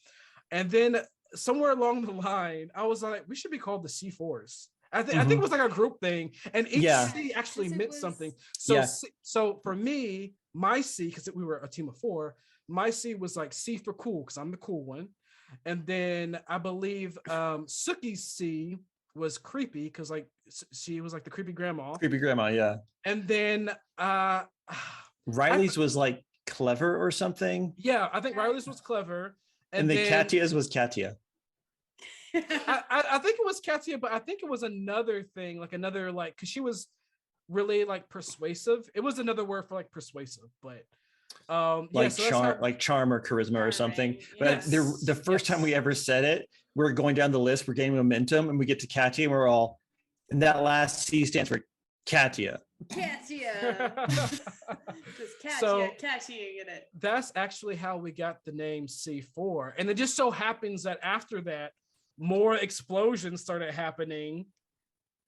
And then somewhere along the line, I was like, we should be called the C4s. I think it was like a group thing, and each C actually meant something. So so for me, my C, because we were a team of 4, my C was like C for cool, because I'm the cool one. And then I believe Suki's C was creepy, because like she was like the creepy grandma. Creepy grandma, yeah. And then Riley's was like clever or something. Yeah, I think Riley's was clever. And then Katya's was Katya. I think it was Katya, but I think it was another thing, like another like, because she was really like persuasive. It was another word for like persuasive, but like charm, like charm or charisma or something. But the first time we ever said it, we're going down the list, we're gaining momentum, and we get to Katya, and we're all, and that last C stands for Katya. Katya. Just Katya, So Katya in it. that's actually how we got the name C4. And it just so happens that after that, more explosions started happening.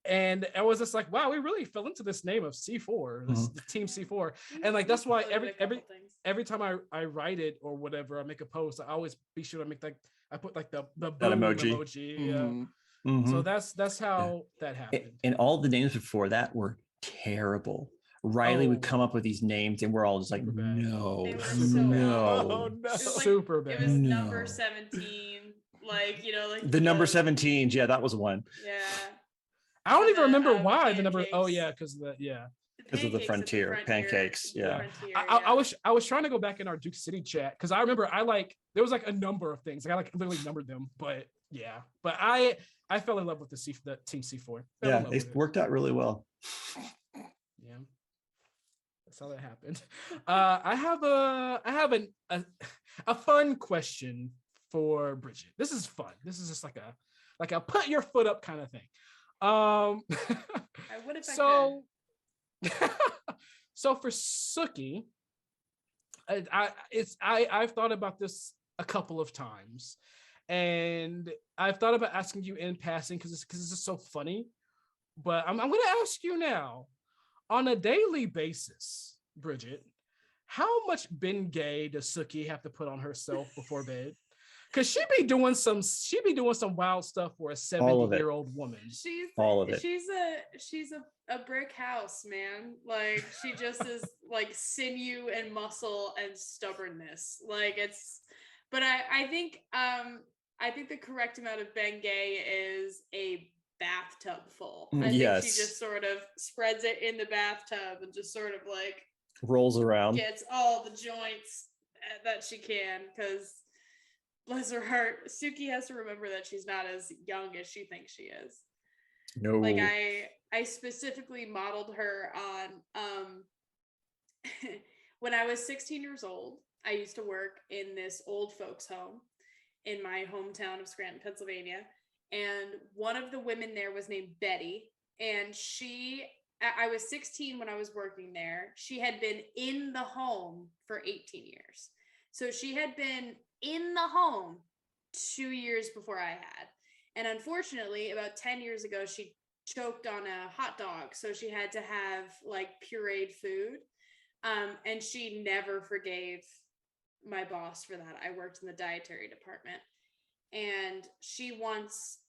And I was just like, wow, we really fell into this name of C4, this team C4. And like, that's why every time I write it or whatever, I make a post, I always be sure to make like, I put like the boom emoji. So that's how that happened. And all the names before that were terrible. Riley would come up with these names, and we're all just like, no, super bad. It was number 17, like, you know, like the number 17. Yeah, that was one. Yeah. I don't even remember why pancakes. the number. Oh yeah, because of the because of the frontier pancakes. Yeah. I was trying to go back in our Duke City chat, because I remember there was like a number of things. Like I like literally numbered them, but yeah. But I fell in love with the team C4. Yeah, it worked out really well. Yeah, that's how that happened. I have a fun question for Bridget. This is fun. This is just like a put your foot up kind of thing. I would if I could. So for Suki, I've thought about this a couple of times, and I've thought about asking you in passing because it's just so funny. But I'm going to ask you now, on a daily basis, Bridget, how much Bengay does Suki have to put on herself before bed? Because she be doing some wild stuff for a 70-year-old woman. She's all of it. She's a brick house, man. Like she just is like sinew and muscle and stubbornness. Like it's, but I think the correct amount of Bengay is a bathtub full. I think she just sort of spreads it in the bathtub and just sort of like rolls around, gets all the joints that she can, because bless her heart, Suki has to remember that she's not as young as she thinks she is. No. Like I specifically modeled her on when I was 16 years old, I used to work in this old folks home in my hometown of Scranton, Pennsylvania. And one of the women there was named Betty. And I was 16 when I was working there. She had been in the home for 18 years. So she had been in the home 2 years before I had. And unfortunately, about 10 years ago, she choked on a hot dog. So she had to have like pureed food. And she never forgave my boss for that. I worked in the dietary department. And she once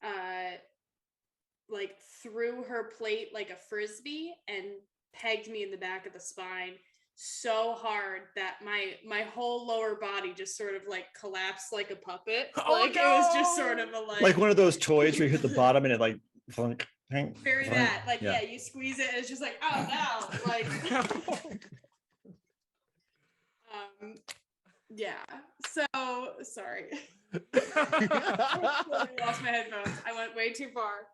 like threw her plate like a frisbee and pegged me in the back of the spine so hard that my whole lower body just sort of like collapsed like a puppet. It was just sort of a like one of those toys where you hit the bottom and it like very that like yeah, you squeeze it and it's just like oh no, like yeah. So sorry. I lost my headphones. I went way too far.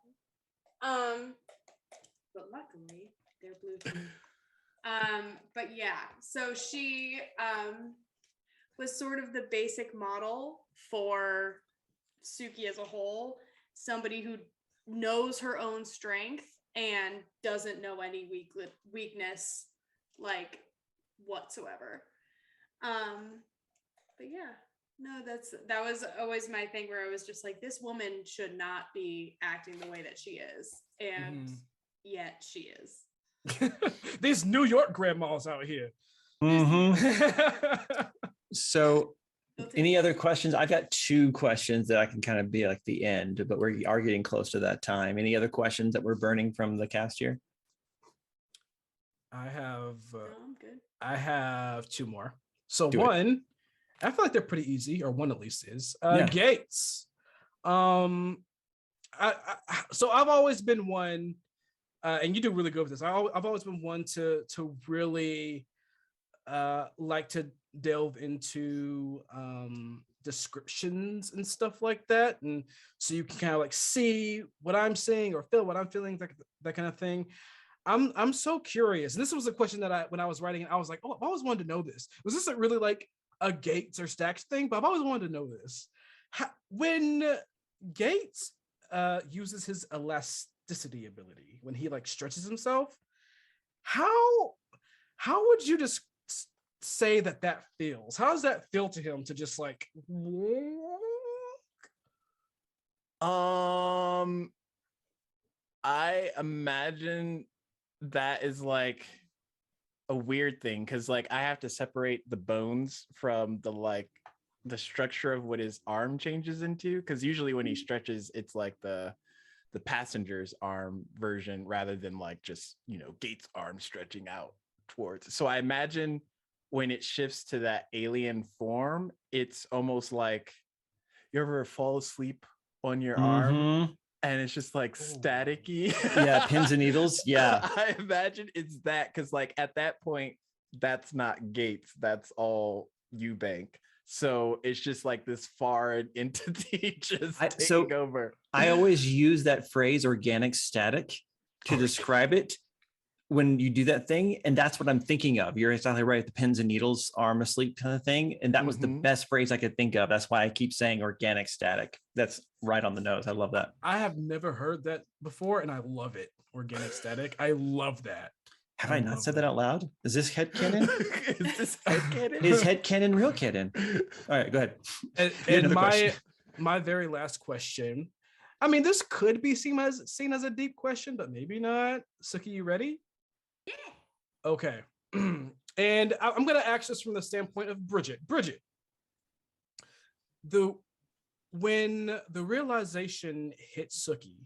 But luckily they're Bluetooth. But yeah, so she was sort of the basic model for Suki as a whole, somebody who knows her own strength and doesn't know any weakness like whatsoever. But yeah, no, that was always my thing where I was just like, this woman should not be acting the way that she is, and yet she is. These New York grandmas out here. So any other questions? I've got 2 questions that I can kind of be like the end, but we are getting close to that time. Any other questions that we're burning from the cast here? I have No, I'm good. I have 2 more. So Do it. one, I feel like they're pretty easy, or one at least is. Yeah. Gates. So I've always been one, and you do really good with this. I've always been one to really like to delve into descriptions and stuff like that, and so you can kind of like see what I'm saying or feel what I'm feeling, that kind of thing. I'm so curious. And this was a question that when I was writing, I was like, oh, I've always wanted to know this. Was this really like a Gates or Stacks thing? But I've always wanted to know this. When Gates uses his elasticity ability, when he like stretches himself, how would you just say that feels? How does that feel to him to just like I imagine that is like a weird thing, because like I have to separate the bones from the structure of what his arm changes into, because usually when he stretches, it's like the passenger's arm version rather than like just, Gates' arm stretching out towards. So I imagine when it shifts to that alien form, it's almost like you ever fall asleep on your arm and it's just like staticky. Yeah, pins and needles. Yeah. I imagine it's that, because like at that point, that's not Gates, that's all Eubank. So it's just like this foreign entity just taking over. I always use that phrase organic static to describe it when you do that thing. And that's what I'm thinking of. You're exactly right. The pins and needles, arm asleep kind of thing. And that was the best phrase I could think of. That's why I keep saying organic static. That's right on the nose. I love that. I have never heard that before, and I love it. Organic static. I love that. Have I not said that out loud? Is this headcanon? Is this headcanon? Is headcanon real canon? All right, go ahead. And my very last question. I mean, this could be seen as a deep question, but maybe not. Suki, you ready? Yeah. Okay. And I'm going to ask this from the standpoint of Bridget. Bridget, when the realization hit Suki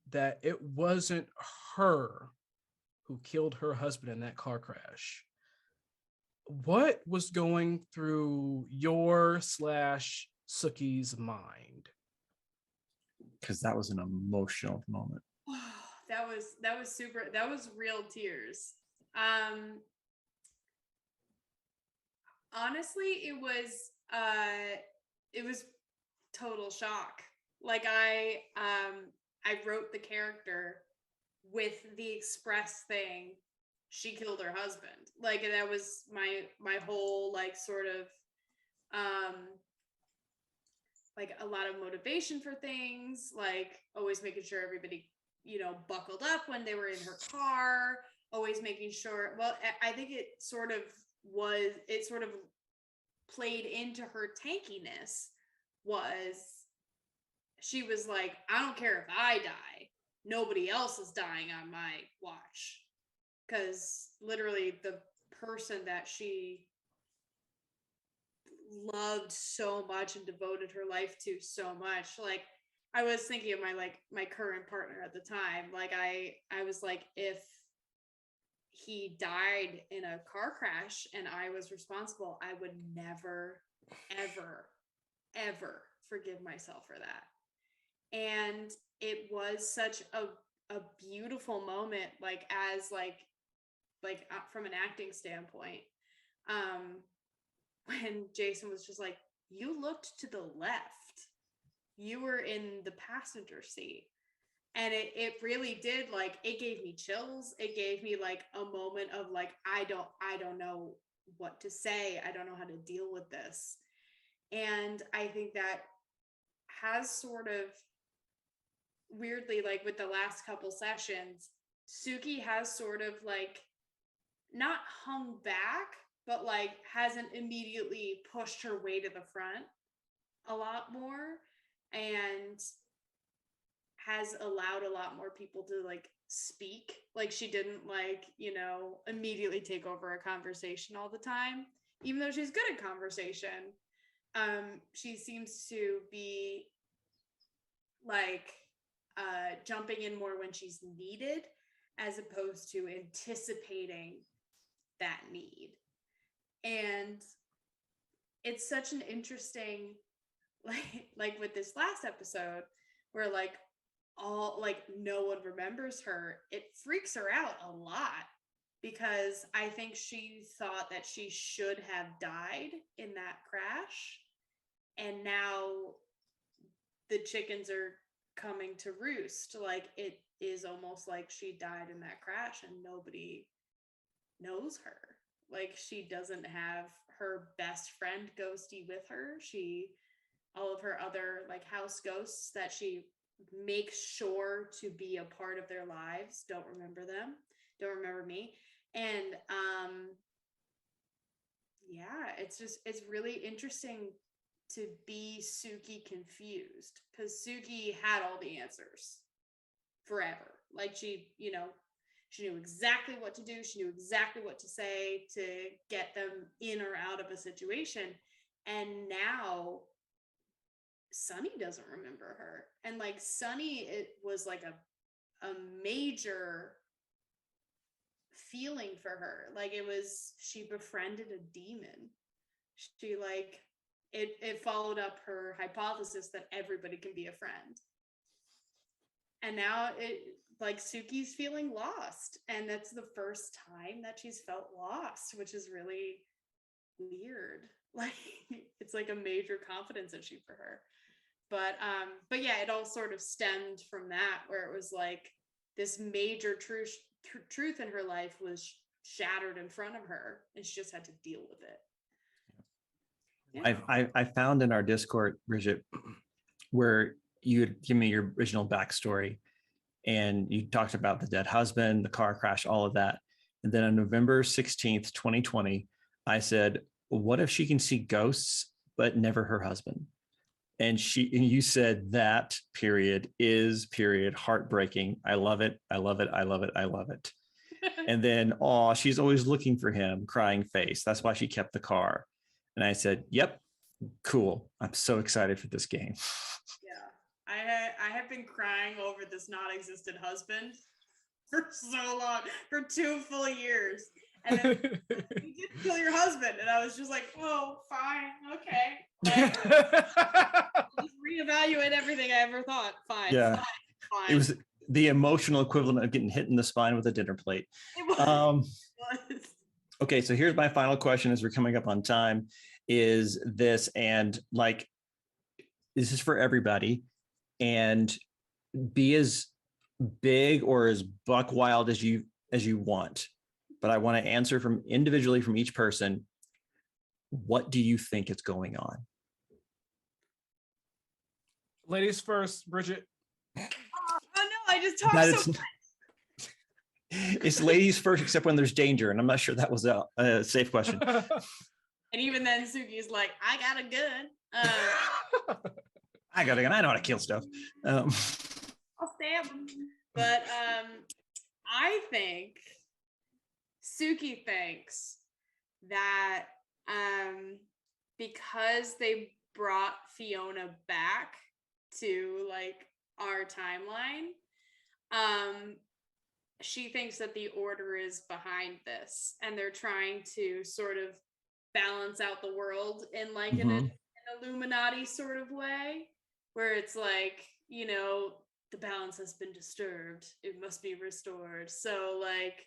that it wasn't her who killed her husband in that car crash, what was going through your / Suki's mind? Because that was an emotional moment. That was super. That was real tears. Honestly, it was total shock. Like I wrote the character with the express thing, she killed her husband. Like that was my whole like sort of like a lot of motivation for things, like always making sure everybody, buckled up when they were in her car, always making sure. Well, I think it sort of played into her tankiness. She was like, I don't care if I die, nobody else is dying on my watch. Because literally the person that she loved so much and devoted her life to so much, like I was thinking of my current partner at the time. Like I was like, if he died in a car crash and I was responsible, I would never, ever, ever forgive myself for that. And it was such a beautiful moment, like as like from an acting standpoint, when Jason was just like, you looked to the left. You were in the passenger seat. And it really did, like, it gave me chills. It gave me like a moment of like, I don't know what to say. I don't know how to deal with this. And I think that has sort of weirdly, like with the last couple sessions, Suki has sort of like not hung back, but like hasn't immediately pushed her way to the front a lot more, and has allowed a lot more people to like speak. Like she didn't like, immediately take over a conversation all the time, even though she's good at conversation. She seems to be like jumping in more when she's needed, as opposed to anticipating that need. And it's such an interesting, like with this last episode where like all like no one remembers her, it freaks her out a lot, because I think she thought that she should have died in that crash, and now the chickens are coming to roost. Like it is almost like she died in that crash and nobody knows her. Like she doesn't have her best friend Ghosty with her. All of her other like house ghosts that she makes sure to be a part of their lives don't remember me. And it's really interesting to be Suki confused, because Suki had all the answers forever. Like she knew exactly what to do. She knew exactly what to say to get them in or out of a situation. And now Sunny doesn't remember her. And like Sunny, it was like a major feeling for her. Like she befriended a demon. She like, it followed up her hypothesis that everybody can be a friend. And now like Suki's feeling lost. And that's the first time that she's felt lost, which is really weird. Like it's like a major confidence issue for her. But yeah, it all sort of stemmed from that, where it was like this major truth in her life was shattered in front of her, and she just had to deal with it. Yeah. I found in our Discord, Bridget, where you had given me your original backstory, and you talked about the dead husband, the car crash, all of that. And then on November 16th, 2020, I said, what if she can see ghosts, but never her husband? And you said that period heartbreaking. I love it. I love it. I love it. I love it. And then, she's always looking for him, crying face. That's why she kept the car. And I said, yep, cool. I'm so excited for this game. Yeah. I have been crying over this non-existent husband for so long, for 2 full years. And then you did kill your husband. And I was just like, oh, fine. Okay. Like, just reevaluate everything I ever thought. Fine. Yeah. Fine. It was the emotional equivalent of getting hit in the spine with a dinner plate. It was. Okay, so here's my final question as we're coming up on time. Is this, and like, this is for everybody, and be as big or as buck wild as you want, but I want to answer from individually from each person. What do you think is going on? Ladies first, Bridget. Oh no, I just talked so much. It's ladies first, except when there's danger, and I'm not sure that was a safe question. And even then, Suki's like, I got a gun. I got a gun. I know how to kill stuff. I'll stab him. But I think Suki thinks that because they brought Fiona back to like our timeline, she thinks that the Order is behind this, and they're trying to sort of balance out the world in like an Illuminati sort of way, where it's like, the balance has been disturbed, it must be restored. So like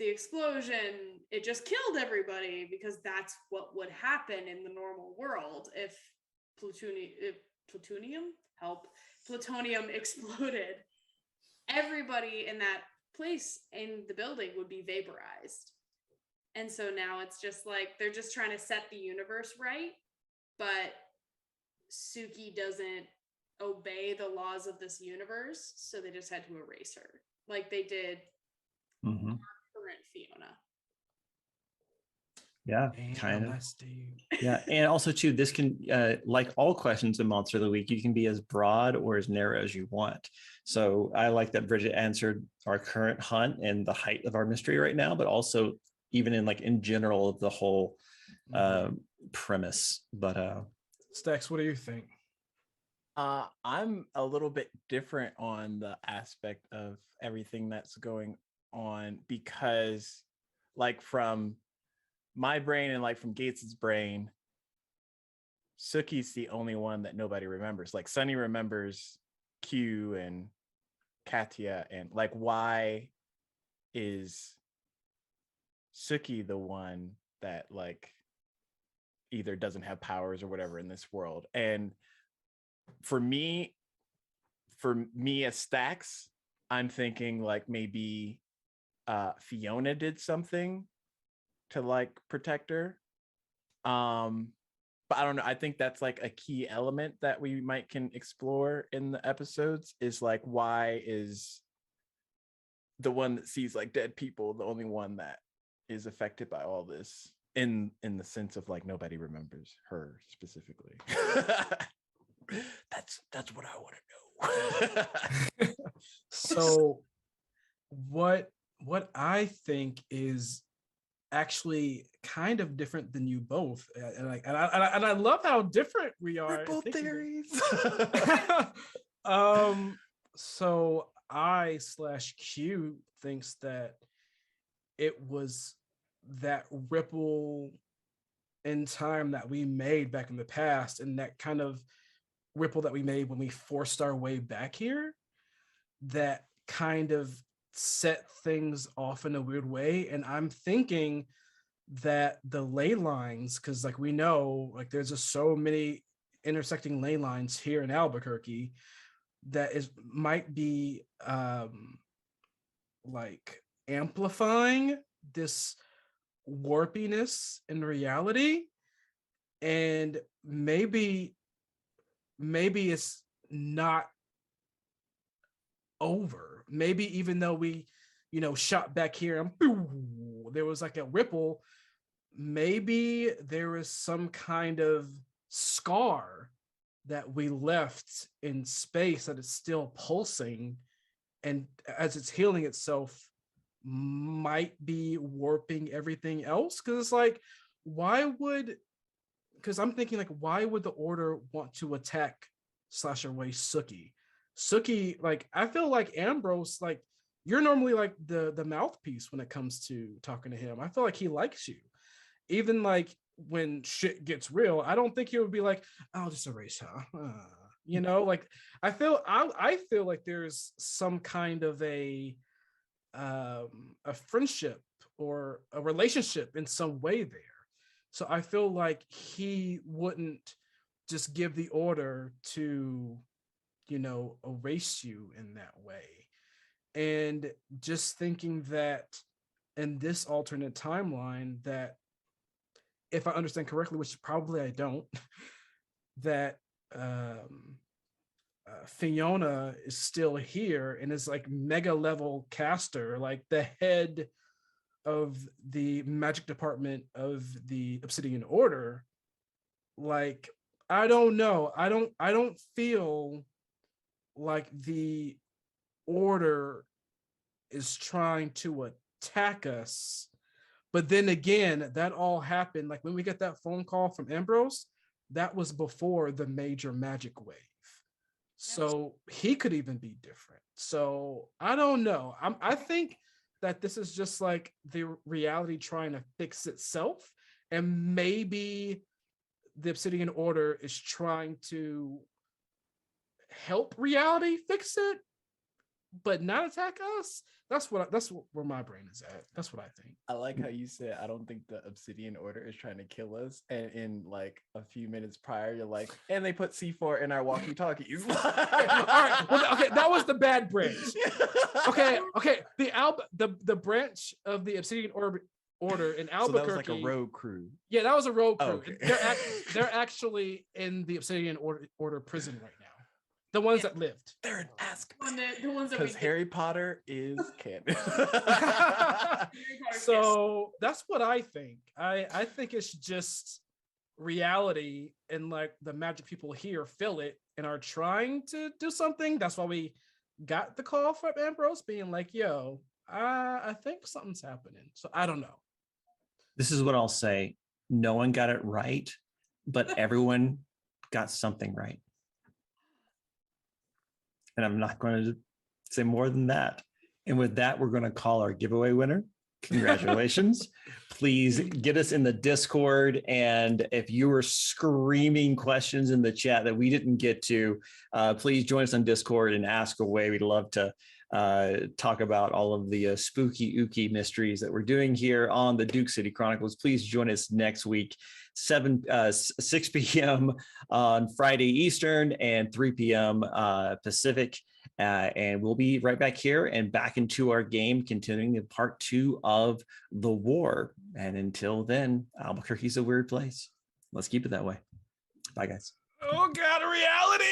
the explosion, it just killed everybody, because that's what would happen in the normal world if plutonium exploded. Everybody in that place in the building would be vaporized. And so now it's just like they're just trying to set the universe right, but Suki doesn't obey the laws of this universe, so they just had to erase her, like they did Mhm. current Fiona. Yeah, Damn, kind of. that's deep. Yeah, and also too, this can, like all questions in Monster of the Week, you can be as broad or as narrow as you want. So I like that Bridget answered our current hunt and the height of our mystery right now, but also even in general the whole premise. But Stax, what do you think? I'm a little bit different on the aspect of everything that's going on, because like from my brain and like from Gates's brain, Suki's the only one that nobody remembers. Like Sunny remembers Q and Katya, and like, why is Suki the one that like either doesn't have powers or whatever in this world? And for me as Stax, I'm thinking like maybe Fiona did something to like protect her. But I don't know. I think that's like a key element that we can explore in the episodes, is like, why is the one that sees like dead people the only one that is affected by all this, in the sense of like nobody remembers her specifically. That's what I want to know. So what I think is actually kind of different than you both, and I love how different we are. Ripple theories. So I/Q thinks that it was that ripple in time that we made back in the past, and that kind of ripple that we made when we forced our way back here, that kind of set things off in a weird way. And I'm thinking that the ley lines, because like we know, like there's just so many intersecting ley lines here in Albuquerque, that might be like amplifying this warpiness in reality. And maybe it's not over. Maybe even though we, shot back here and there was like a ripple, maybe there is some kind of scar that we left in space that is still pulsing, and as it's healing itself, might be warping everything else. Because it's like, because I'm thinking like, why would the Order want to attack / away Suki? Like, I feel like Ambrose, like, you're normally like the mouthpiece when it comes to talking to him. I feel like he likes you. Even like when shit gets real, I don't think he would be like, I'll just erase her. Like I feel like there's some kind of a friendship or a relationship in some way there. So I feel like he wouldn't just give the order to, erase you in that way. And just thinking that in this alternate timeline, that if I understand correctly, which probably I don't, that Fiona is still here and is like mega level caster, like the head of the magic department of the Obsidian Order. Like, I don't know. I don't feel like the Order is trying to attack us. But then again, that all happened, like when we get that phone call from Ambrose, that was before the major magic wave. So he could even be different. So I don't know. I think that this is just like the reality trying to fix itself. And maybe the Obsidian Order is trying to help reality fix it. but not attack us. That's where my brain is at. That's what I think. I like how you said, I don't think the Obsidian Order is trying to kill us. And in like a few minutes prior, you're like, and they put C4 in our walkie-talkies. All right. Well, okay, that was the bad branch. Okay. The branch of the Obsidian Order in Albuquerque. So that was like a road crew. Yeah, that was a road crew. Oh, okay. They're actually in the Obsidian Order prison right now. The ones that lived. They're in Azkaban. The ones that Because Harry Potter is canon. So that's what I think. I think it's just reality, and like the magic people here feel it and are trying to do something. That's why we got the call from Ambrose being like, yo, I think something's happening. So I don't know. This is what I'll say. No one got it right, but everyone got something right. And I'm not going to say more than that. And with that, we're going to call our giveaway winner. Congratulations. Please get us in the Discord. And if you were screaming questions in the chat that we didn't get to, please join us on Discord and ask away. We'd love to talk about all of the spooky ooky mysteries that we're doing here on the Duke City Chronicles. Please join us next week, 6 p.m. on Friday Eastern and 3 p.m. Pacific. And we'll be right back here and back into our game, continuing in part 2 of the war. And until then, Albuquerque's a weird place. Let's keep it that way. Bye, guys. Oh, God, reality.